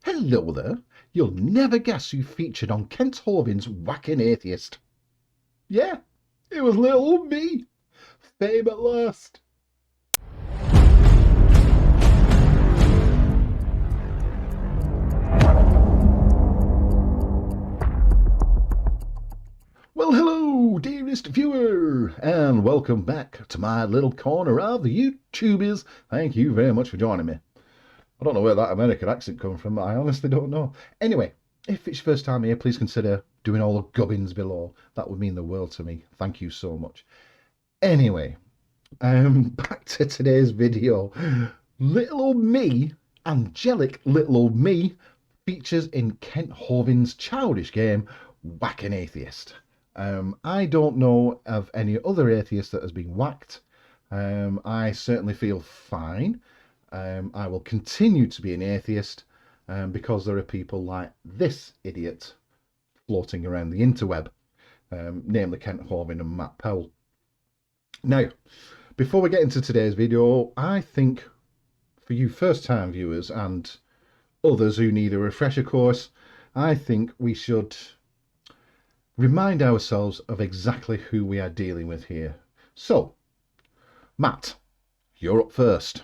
Hello there. You'll never guess who featured on Kent Hovind's Whacking Atheist. Yeah, it was little old me. Fame at last. Well, hello, dearest viewer, and welcome back to my little corner of the YouTubers. Thank you very much for joining me. I don't know where that American accent comes from, but I honestly don't know. Anyway, if it's your first time here, please consider doing all the gubbins below. That would mean the world to me. Thank you so much. Anyway, back to today's video. Little old me, angelic little old me, features in Kent Hovind's childish game, Whacking Atheist. I don't know of any other atheist that has been whacked. I certainly feel fine. I will continue to be an atheist because there are people like this idiot floating around the interweb, namely Kent Hovind and Matt Powell. Now, before we get into today's video, I think for you first-time viewers and others who need a refresher course, I think we should remind ourselves of exactly who we are dealing with here. So, Matt, you're up first.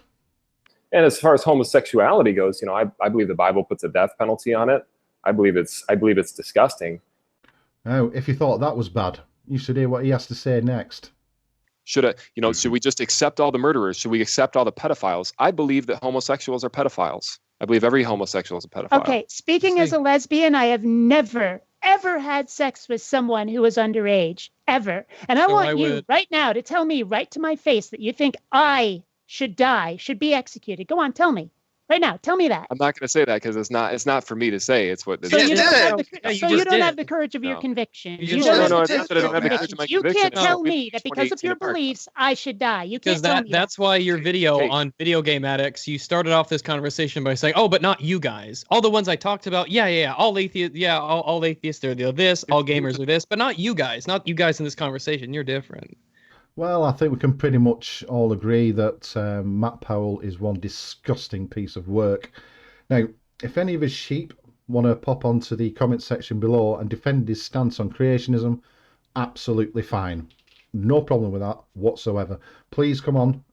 And as far as homosexuality goes, I believe the Bible puts a death penalty on it. I believe it's disgusting. Now, if you thought that was bad, you should hear what he has to say next. Should we just accept all the murderers? Should we accept all the pedophiles? I believe that homosexuals are pedophiles. I believe every homosexual is a pedophile. Okay, speaking as a lesbian, I have never, ever had sex with someone who was underage, ever. And I want you right now to tell me right to my face that you think I should die, should be executed. Go on, tell me. Right now, tell me that. I'm not going to say that because it's not for me to say. It's what. So you don't have the courage of your conviction. No, it's not that I don't have the courage of my You conviction. can't tell me that because of your beliefs, I should die. You can't tell me that's why your video on Video Game Addicts, you started off this conversation by saying, "Oh, but not you guys. All the ones I talked about, all atheists, all atheists are this, all gamers are this, but not you guys in this conversation. You're different." Well, I think we can pretty much all agree that Matt Powell is one disgusting piece of work. Now, if any of his sheep want to pop onto the comment section below and defend his stance on creationism, absolutely fine. No problem with that whatsoever. Please come on,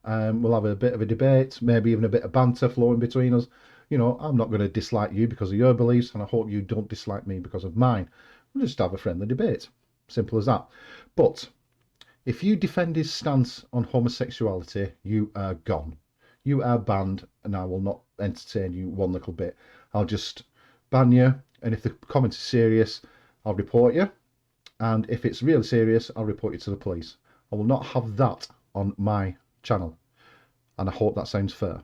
we'll have a bit of a debate, maybe even a bit of banter flowing between us. I'm not going to dislike you because of your beliefs, and I hope you don't dislike me because of mine. We'll just have a friendly debate. Simple as that. But if you defend his stance on homosexuality, you are gone. You are banned, and I will not entertain you one little bit. I'll just ban you, and if the comment is serious, I'll report you. And if it's really serious, I'll report you to the police. I will not have that on my channel. And I hope that sounds fair.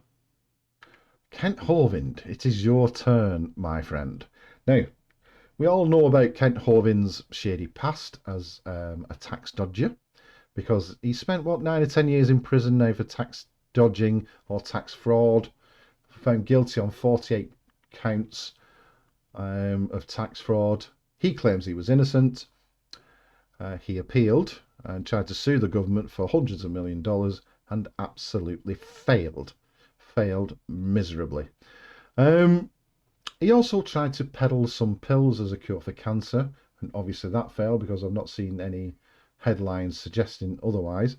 Kent Hovind, it is your turn, my friend. Now, we all know about Kent Hovind's shady past as a tax dodger, because he spent, 9 or 10 years in prison now for tax dodging or tax fraud, found guilty on 48 counts of tax fraud. He claims he was innocent. He appealed and tried to sue the government for hundreds of $millions and absolutely failed miserably. He also tried to peddle some pills as a cure for cancer, and obviously that failed because I've not seen any headlines suggesting otherwise.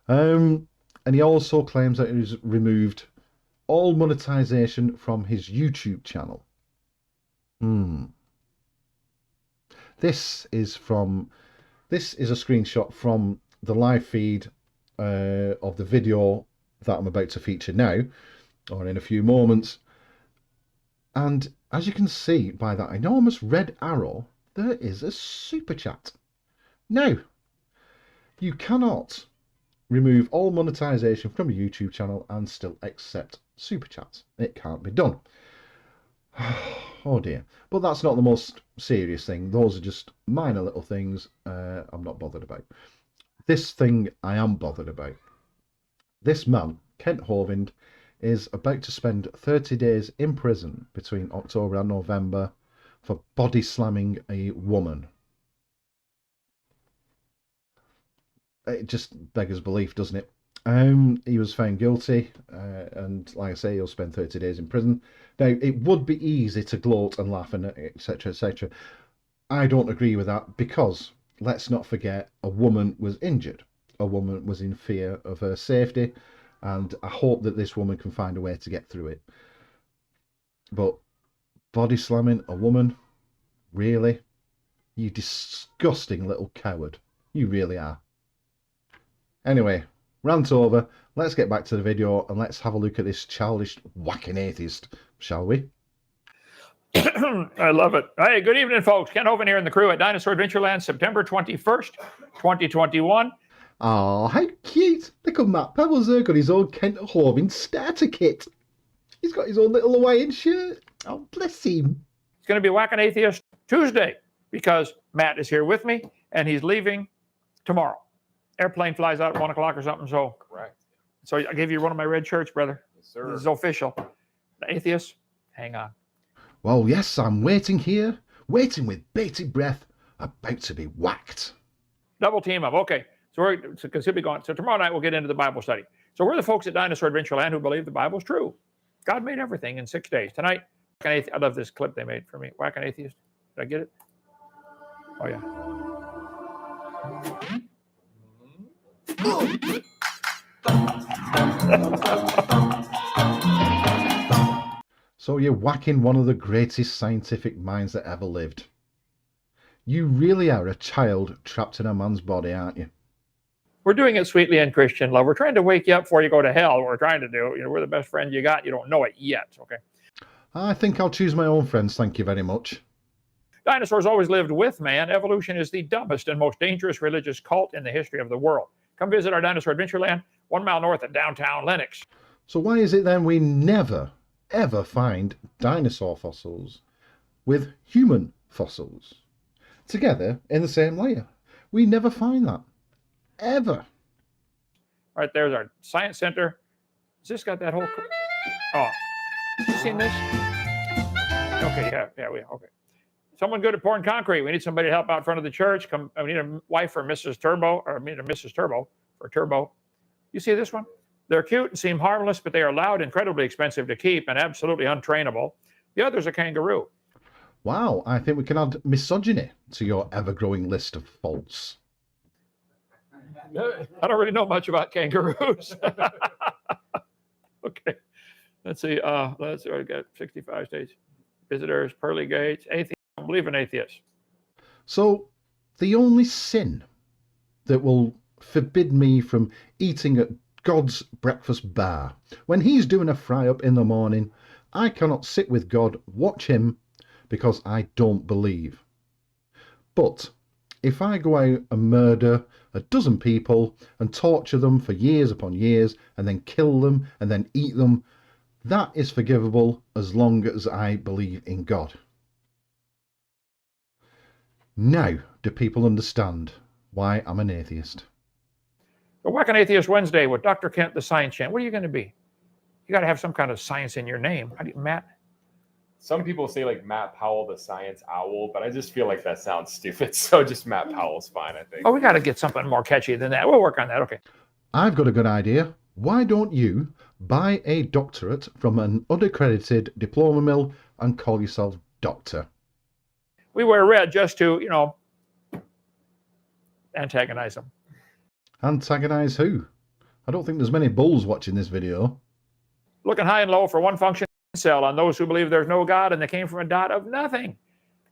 And he also claims that he's removed all monetization from his YouTube channel. This is a screenshot from the live feed of the video that I'm about to feature now, or in a few moments. And as you can see by that enormous red arrow, there is a super chat. Now, you cannot remove all monetization from a YouTube channel and still accept super chats. It can't be done. Oh dear. But that's not the most serious thing. Those are just minor little things I'm not bothered about. This thing I am bothered about. This man, Kent Hovind, is about to spend 30 days in prison between October and November for body slamming a woman. It just beggars belief, doesn't it? He was found guilty, and like I say, he'll spend 30 days in prison. Now, it would be easy to gloat and laugh and etc. etc. I don't agree with that, because let's not forget, a woman was injured. A woman was in fear of her safety, and I hope that this woman can find a way to get through it. But body slamming a woman, really? You disgusting little coward. You really are. Anyway, rant over. Let's get back to the video and let's have a look at this childish whacking atheist, shall we? I love it. Hey, good evening, folks. Kent Hovind here in the crew at Dinosaur Adventureland, September 21st, 2021. Oh, how cute. Look at Matt Powell's there, got his own Kent Hovind starter kit. He's got his own little Hawaiian shirt. Oh, bless him. It's going to be Whacking Atheist Tuesday because Matt is here with me and he's leaving tomorrow. Airplane flies out at 1 o'clock or something. So, Correct. So I gave you one of my red shirts, brother. Yes, sir. This is official. The atheist, hang on. Well, yes, I'm waiting here, waiting with bated breath, about to be whacked. Double team up. Okay. So because he'll be gone. So tomorrow night we'll get into the Bible study. So we're the folks at Dinosaur Adventureland who believe the Bible's true. God made everything in 6 days. Tonight, I love this clip they made for me. Whacking Atheist. Did I get it? Oh, yeah. So you're whacking one of the greatest scientific minds that ever lived. You really are a child trapped in a man's body, aren't you? We're doing it sweetly in Christian love. We're trying to wake you up before you go to hell. What we're trying to do. You know, we're the best friend you got. You don't know it yet. Okay. I think I'll choose my own friends, thank you very much. Dinosaurs always lived with man. Evolution is the dumbest and most dangerous religious cult in the history of the world. Come visit our Dinosaur Adventureland, 1 mile north of downtown Lenox. So why is it then we never, ever find dinosaur fossils with human fossils together in the same layer? We never find that. Ever. Right there's our science center. Has this got that whole... Oh, you seen this? Okay, yeah, okay. Someone good at pouring concrete. We need somebody to help out front of the church. We need a wife for Mrs. Turbo, or we need a Mrs. Turbo for Turbo. You see this one? They're cute and seem harmless, but they are loud, incredibly expensive to keep, and absolutely untrainable. The other's a kangaroo. Wow, I think we can add misogyny to your ever-growing list of faults. I don't really know much about kangaroos. Okay. Let's see. Let's see. I got 65 states. Visitors, pearly gates, atheists. I don't believe in atheists. So, the only sin that will forbid me from eating at God's breakfast bar, when he's doing a fry-up in the morning, I cannot sit with God, watch him, because I don't believe. But if I go out and murder a dozen people and torture them for years upon years and then kill them and then eat them, that is forgivable as long as I believe in God. Now do people understand why I'm an atheist? So Whacking Atheist Wednesday with Dr. Kent, the Science Champ. What are you going to be? You got to have some kind of science in your name. How do you, Matt? Some people say like Matt Powell, the science owl, but I just feel like that sounds stupid. So just Matt Powell's fine, I think. Oh, we got to get something more catchy than that. We'll work on that. Okay. I've got a good idea. Why don't you buy a doctorate from an unaccredited diploma mill and call yourself doctor? We wear red just to, you know, antagonize them. Antagonize who? I don't think there's many bulls watching this video. Looking high and low for one function cell on those who believe there's no God and they came from a dot of nothing.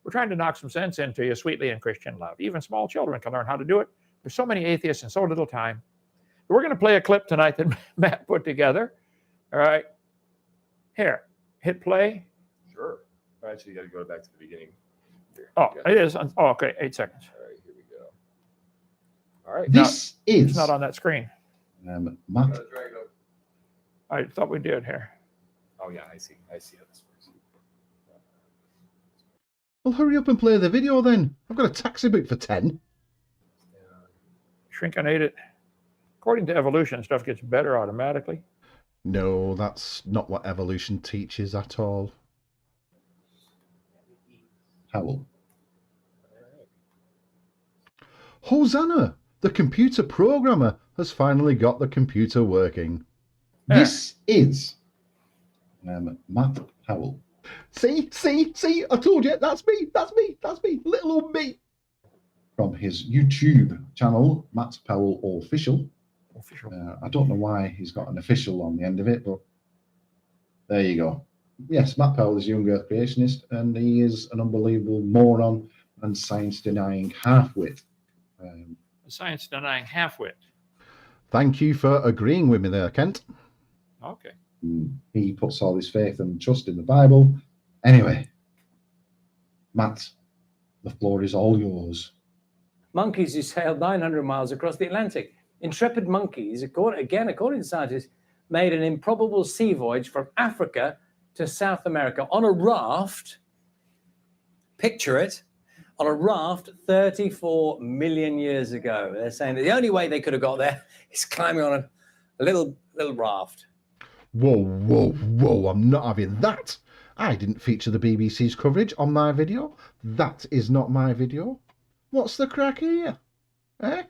We're trying to knock some sense into you sweetly in Christian love. Even small children can learn how to do it. There's so many atheists and so little time. We're going to play a clip tonight that Matt put together. All right. Here, hit play. Sure. Actually, you got to go back to the beginning. Here, Oh, it is. Oh, okay. 8 seconds. All right, here we go. All right. This is It's not on that screen. Matt. Drag it up. I thought we did here. Oh, yeah, I see. I see how this works. Well, hurry up and play the video then. I've got a taxi book for 10. Shrinkinate it. According to evolution, stuff gets better automatically. No, that's not what evolution teaches at all. Powell. Hosanna, the computer programmer, has finally got the computer working. There. This is Matt Powell. See, I told you, that's me, little old me. From his YouTube channel, Matt Powell Official. I don't know why he's got an official on the end of it, but there you go. Yes, Matt Powell is a young earth creationist, and he is an unbelievable moron and science-denying half-wit. Science-denying half-wit. Thank you for agreeing with me there, Kent. Okay. He puts all his faith and trust in the Bible. Anyway, Matt, the floor is all yours. Monkeys who sailed 900 miles across the Atlantic. Intrepid monkeys, according to scientists, made an improbable sea voyage from Africa to South America on a raft. Picture it, on a raft 34 million years ago. They're saying that the only way they could have got there is climbing on a little raft. Whoa, I'm not having that. I didn't feature the BBC's coverage on my video. That is not my video. What's the crack here? Eh?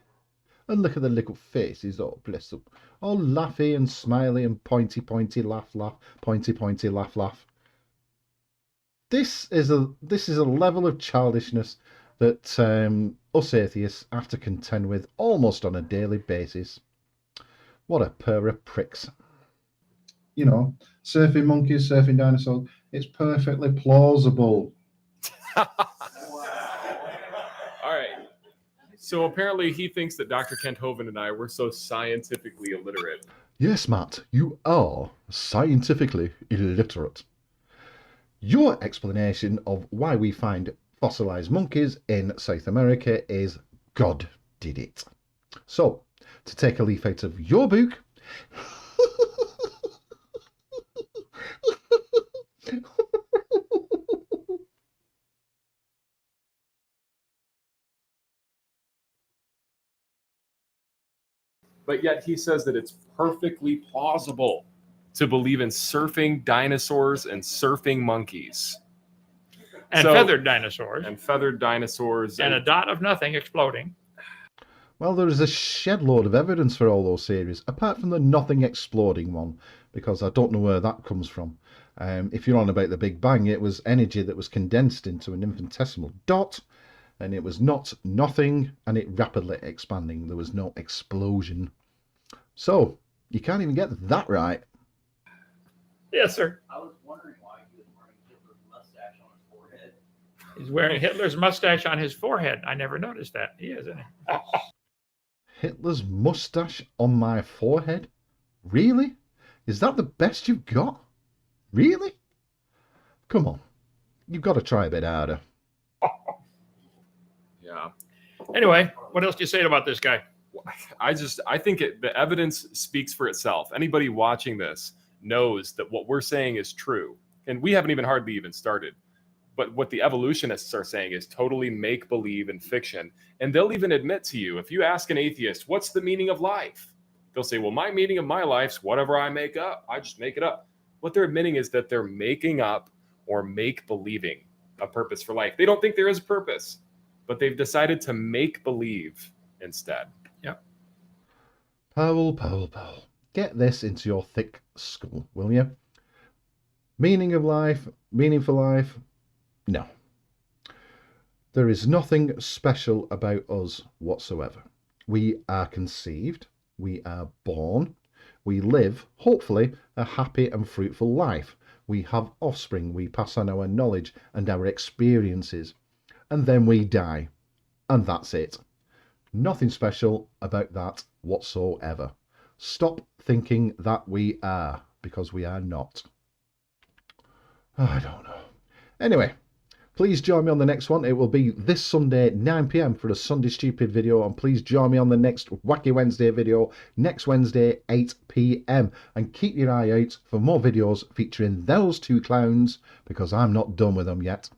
And look at the little faces, oh bless them. All laughy and smiley and pointy, laugh, pointy, laugh. This is a level of childishness that us atheists have to contend with almost on a daily basis. What a pair of pricks. You know, surfing monkeys, surfing dinosaurs, it's perfectly plausible. All right. So apparently he thinks that Dr. Kent Hovind and I were so scientifically illiterate. Yes, Matt, you are scientifically illiterate. Your explanation of why we find fossilized monkeys in South America is God did it. So, to take a leaf out of your book, But yet he says that it's perfectly plausible to believe in surfing dinosaurs and surfing monkeys. And feathered dinosaurs. And feathered dinosaurs. And a dot of nothing exploding. well, there is a shed load of evidence for all those theories, apart from the nothing exploding one, because I don't know where that comes from. If you're on about the Big Bang, it was energy that was condensed into an infinitesimal dot, and it was not nothing, and it rapidly expanding. There was no explosion. So, you can't even get that right. Yes, sir. I was wondering why he was wearing Hitler's mustache on his forehead. He's wearing Hitler's mustache on his forehead. I never noticed that. He is, isn't he? Hitler's mustache on my forehead? Really? Is that the best you've got? Really? Come on. You've got to try a bit harder. Yeah. Anyway, what else do you say about this guy? I think the evidence speaks for itself. Anybody watching this knows that what we're saying is true. And we haven't even hardly even started. But what the evolutionists are saying is totally make-believe and fiction. And they'll even admit to you, if you ask an atheist, what's the meaning of life? They'll say, well, my meaning of my life's whatever I make up. I just make it up. What they're admitting is that they're making up or make-believing a purpose for life. They don't think there is a purpose, but they've decided to make-believe instead. Yep. Powell. Get this into your thick skull, will you? Meaning of life, meaning for life? No. There is nothing special about us whatsoever. We are conceived, we are born, we live, hopefully, a happy and fruitful life. We have offspring, we pass on our knowledge and our experiences, and then we die. And that's it. Nothing special about that whatsoever. Stop thinking that we are, because we are not. I don't know. Anyway, please join me on the next one. It will be this Sunday, 9 PM for a Sunday Stupid video. And please join me on the next Wacky Wednesday video, next Wednesday, 8 PM. And keep your eye out for more videos featuring those two clowns, because I'm not done with them yet.